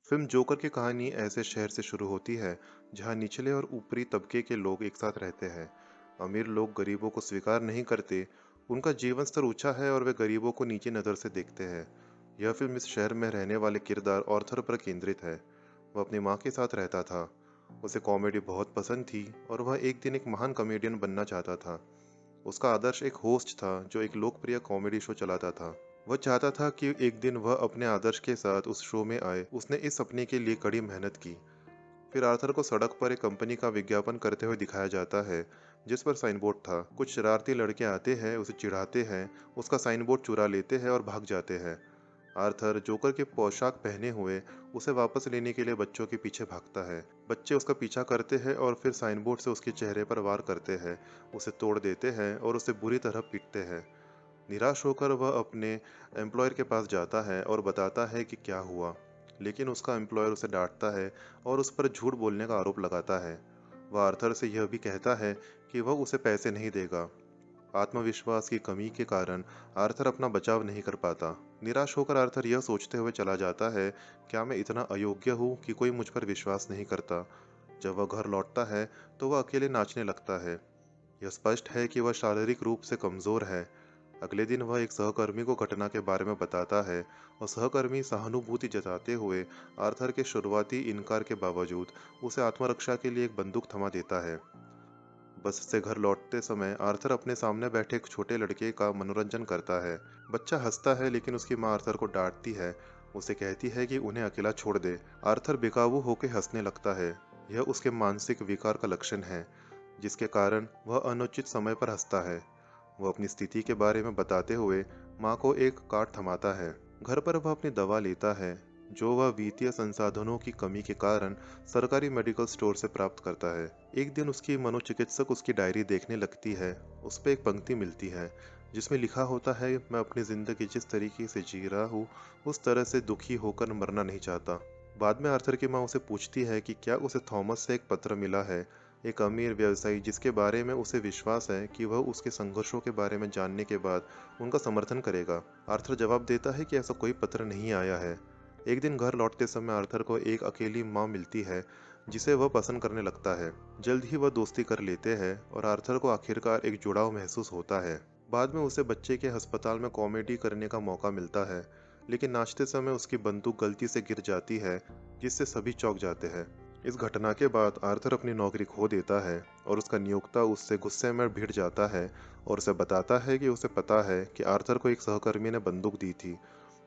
Film joker की कहानी ऐसे शहर से शुरू होती है जहां निचले और ऊपरी तबके के लोग एक साथ रहते हैं। अमीर लोग गरीबों को स्वीकार नहीं करते। उनका जीवन स्तर ऊंचा है और वे गरीबों को नीची नज़र से देखते हैं। यह फिल्म इस शहर में रहने वाले किरदार ऑर्थर पर केंद्रित है। वह अपनी माँ के साथ रहता था। उसे कॉमेडी बहुत पसंद थी और वह एक दिन एक महान कॉमेडियन बनना चाहता था। उसका आदर्श एक होस्ट था जो एक लोकप्रिय कॉमेडी शो चलाता था। वह चाहता था कि एक दिन वह अपने आदर्श के साथ उस शो में आए। उसने इस सपने के लिए कड़ी मेहनत की। फिर आर्थर को सड़क पर एक कंपनी का विज्ञापन करते हुए दिखाया जाता है, जिस पर साइन बोर्ड था। कुछ शरारती लड़के आते हैं, उसे चिढ़ाते हैं, उसका साइन बोर्ड चुरा लेते हैं और भाग जाते हैं। आर्थर जोकर की पोशाक पहने हुए उसे वापस लेने के लिए बच्चों के पीछे भागता है। बच्चे उसका पीछा करते हैं और फिर साइन बोर्ड से उसके चेहरे पर वार करते हैं, उसे तोड़ देते हैं और उसे बुरी तरह पीटते हैं। निराश होकर वह अपने एम्प्लॉयर के पास जाता है और बताता है कि क्या हुआ, लेकिन उसका एम्प्लॉयर उसे डांटता है और उस पर झूठ बोलने का आरोप लगाता है। वह आर्थर से यह भी कहता है कि वह उसे पैसे नहीं देगा। आत्मविश्वास की कमी के कारण आर्थर अपना बचाव नहीं कर पाता। निराश होकर आर्थर यह सोचते हुए चला जाता है, क्या मैं इतना अयोग्य हूँ कि कोई मुझ पर विश्वास नहीं करता। जब वह घर लौटता है तो वह अकेले नाचने लगता है। यह स्पष्ट है कि वह शारीरिक रूप से कमजोर है। अगले दिन वह एक सहकर्मी को घटना के बारे में बताता है और सहकर्मी सहानुभूति जताते हुए आर्थर के शुरुआती इनकार के बावजूद उसे आत्मरक्षा के लिए एक बंदूक थमा देता है। बस से घर लौटते समय आर्थर अपने सामने बैठे एक छोटे लड़के का मनोरंजन करता है। बच्चा हंसता है लेकिन उसकी माँ आर्थर को डांटती है। उसे कहती है कि उन्हें अकेला छोड़ दे। आर्थर बेकाबू होकर हंसने लगता है। यह उसके मानसिक विकार का लक्षण है, जिसके कारण वह अनुचित समय पर हंसता है। वह अपनी स्थिति के बारे में बताते हुए माँ को एक कार्ड थमाता है। घर पर वह अपनी दवा लेता है, जो वह वित्तीय संसाधनों की कमी के कारण सरकारी मेडिकल स्टोर से प्राप्त करता है। एक दिन उसकी मनोचिकित्सक उसकी डायरी देखने लगती है। उस पर एक पंक्ति मिलती है जिसमें लिखा होता है, मैं अपनी जिंदगी जिस तरीके से जी रहा हूँ उस तरह से दुखी होकर मरना नहीं चाहता। बाद में आर्थर की माँ उसे पूछती है कि क्या उसे थॉमस से एक पत्र मिला है, एक अमीर व्यवसायी जिसके बारे में उसे विश्वास है कि वह उसके संघर्षों के बारे में जानने के बाद उनका समर्थन करेगा। आर्थर जवाब देता है कि ऐसा कोई पत्र नहीं आया है। एक दिन घर लौटते समय आर्थर को एक अकेली माँ मिलती है, जिसे वह पसंद करने लगता है। जल्द ही वह दोस्ती कर लेते हैं और आर्थर को आखिरकार एक जुड़ाव महसूस होता है। बाद में उसे बच्चे के अस्पताल में कॉमेडी करने का मौका मिलता है, लेकिन नाचते समय उसकी बंदूक गलती से गिर जाती है, जिससे सभी चौंक जाते हैं। इस घटना के बाद आर्थर अपनी नौकरी खो देता है और उसका नियोक्ता उससे गुस्से में भिड़ जाता है और उसे बताता है कि उसे पता है कि आर्थर को एक सहकर्मी ने बंदूक दी थी।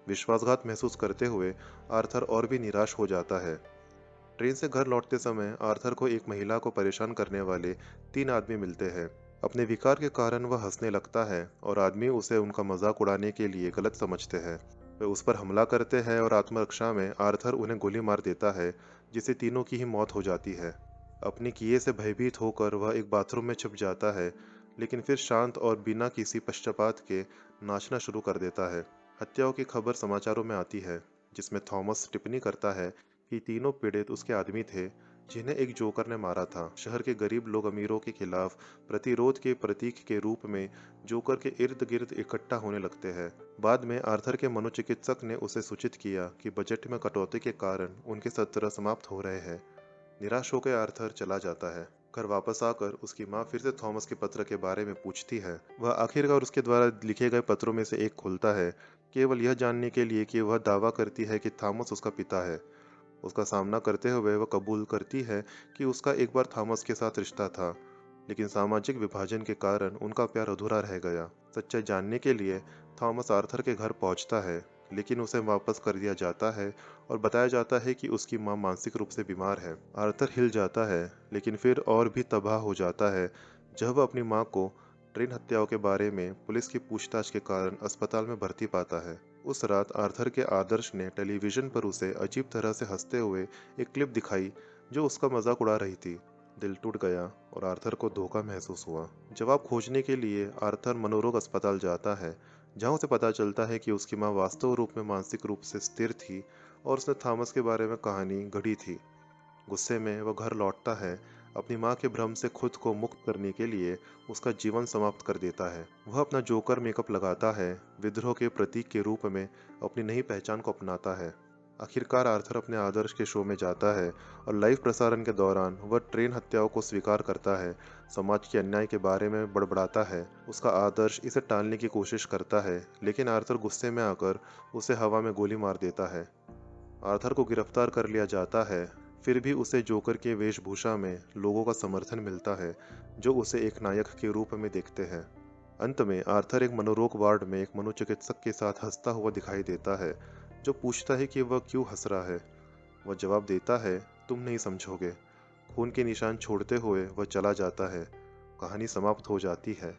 विश्वासघात महसूस करते हुए आर्थर और भी निराश हो जाता है। ट्रेन से घर लौटते समय आर्थर को एक महिला को परेशान करने वाले 3 आदमी मिलते हैं। अपने विकार के कारण वह हंसने लगता है और आदमी उसे उनका मजाक उड़ाने के लिए गलत समझते हैं। वे उस पर हमला करते हैं और आत्मरक्षा में आर्थर उन्हें गोली मार देता है, जिससे तीनों की ही मौत हो जाती है। अपने किए से भयभीत होकर वह एक बाथरूम में छिप जाता है, लेकिन फिर शांत और बिना किसी पश्चाताप के नाचना शुरू कर देता है। हत्याओं की खबर समाचारों में आती है, जिसमें थॉमस टिप्पणी करता है कि तीनों पीड़ित उसके आदमी थे, जिन्हें एक जोकर ने मारा था। शहर के गरीब लोग अमीरों के खिलाफ प्रतिरोध के प्रतीक के रूप में जोकर के इर्द गिर्द इकट्ठा होने लगते हैं। बाद में आर्थर के मनोचिकित्सक ने उसे सूचित किया कि बजट में कटौती के कारण उनके सत्र समाप्त हो रहे हैं। निराश होकर आर्थर चला जाता है। घर वापस आकर उसकी माँ फिर से थॉमस के पत्र के बारे में पूछती है। वह आखिरकार उसके द्वारा लिखे गए पत्रों में से एक खोलता है, केवल यह जानने के लिए कि वह दावा करती है कि थॉमस उसका पिता है। उसका सामना करते हुए वह कबूल करती है कि उसका एक बार थॉमस के साथ रिश्ता था, लेकिन सामाजिक विभाजन के कारण उनका प्यार अधूरा रह गया। सच्चाई जानने के लिए थॉमस आर्थर के घर पहुंचता है, लेकिन उसे वापस कर दिया जाता है और बताया जाता है कि उसकी मां मानसिक रूप से बीमार है। आर्थर हिल जाता है, लेकिन फिर और भी तबाह हो जाता है जब वह अपनी मां को ट्रेन हत्याओं के बारे में पुलिस की पूछताछ के कारण अस्पताल में भर्ती पाता है। उस रात आर्थर के आदर्श ने टेलीविजन पर उसे अजीब तरह से हंसते हुए एक क्लिप दिखाई, जो उसका मजाक उड़ा रही थी। दिल टूट गया और आर्थर को धोखा महसूस हुआ। जवाब खोजने के लिए आर्थर मनोरोग अस्पताल जाता है, जहां उसे पता चलता है कि उसकी मां वास्तव रूप में मानसिक रूप से स्थिर थी और उसने थॉमस के बारे में कहानी गढ़ी थी। गुस्से में वह घर लौटता है। अपनी मां के भ्रम से खुद को मुक्त करने के लिए उसका जीवन समाप्त कर देता है। वह अपना जोकर मेकअप लगाता है, विद्रोह के प्रतीक के रूप में अपनी नई पहचान को अपनाता है। आखिरकार आर्थर अपने आदर्श के शो में जाता है और लाइव प्रसारण के दौरान वह ट्रेन हत्याओं को स्वीकार करता है, समाज के अन्याय के बारे में बड़बड़ाता है। उसका आदर्श इसे टालने की कोशिश करता है, लेकिन आर्थर गुस्से में आकर उसे हवा में गोली मार देता है। आर्थर को गिरफ्तार कर लिया जाता है, फिर भी उसे जोकर के वेशभूषा में लोगों का समर्थन मिलता है, जो उसे एक नायक के रूप में देखते हैं। अंत में आर्थर एक मनोरोग वार्ड में एक मनोचिकित्सक के साथ हंसता हुआ दिखाई देता है, जो पूछता है कि वह क्यों हंस रहा है। वह जवाब देता है, तुम नहीं समझोगे। खून के निशान छोड़ते हुए वह चला जाता है। कहानी समाप्त हो जाती है।